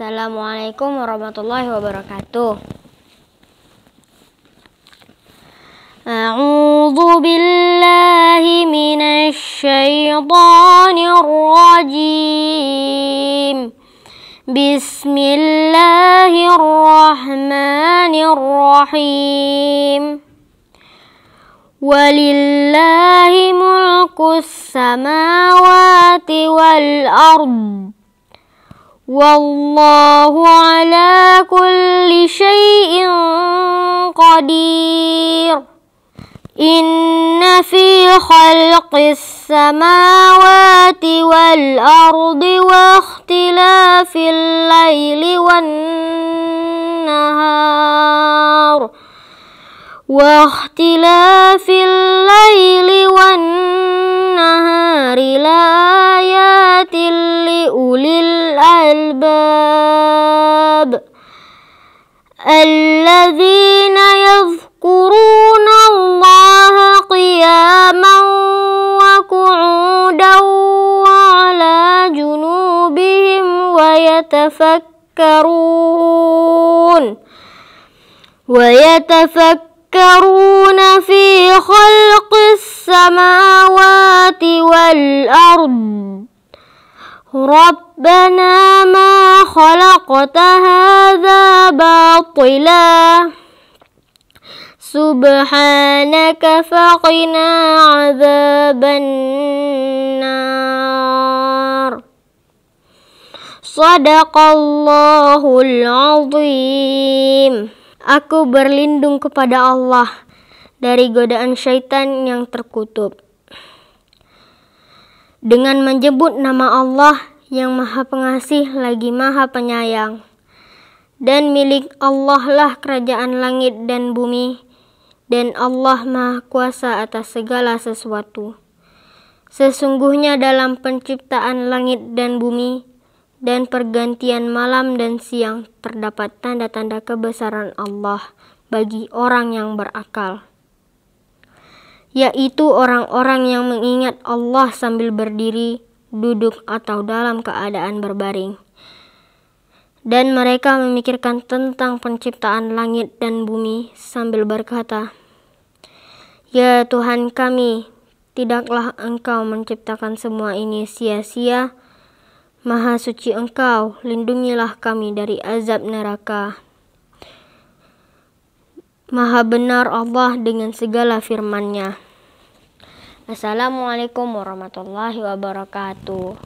Assalamualaikum warahmatullahi wabarakatuh. A'udzu billahi minasy syaithanir rajim. Bismillahirrahmanirrahim. Walillahi mulkus samawati wal ard. Wallahu ala kulli syai'in qadir. Inna fi khalqis samawati wal ardi wa ikhtilafil laili wan nahar laayatin liulil albab alladzina yadhkuruna Allaha qiyaman wa qu'udan wa ala junubihim wa yatafakkaruna fi khalqis samawati wal ard. Rabbana ma khalaqta hadza batila subhanaka faqina adzaban nar. Shadaqallahul azim. Aku berlindung kepada Allah dari godaan syaitan yang terkutuk, dengan menyebut nama Allah yang Maha Pengasih lagi Maha Penyayang. Dan milik Allah lah kerajaan langit dan bumi, dan Allah Maha Kuasa atas segala sesuatu. Sesungguhnya dalam penciptaan langit dan bumi dan pergantian malam dan siang terdapat tanda-tanda kebesaran Allah bagi orang yang berakal, yaitu orang-orang yang mengingat Allah sambil berdiri, duduk, atau dalam keadaan berbaring. Dan mereka memikirkan tentang penciptaan langit dan bumi sambil berkata, "Ya Tuhan kami, tidaklah Engkau menciptakan semua ini sia-sia. Maha suci Engkau, lindungilah kami dari azab neraka." Maha benar Allah dengan segala firman-Nya. Assalamualaikum warahmatullahi wabarakatuh.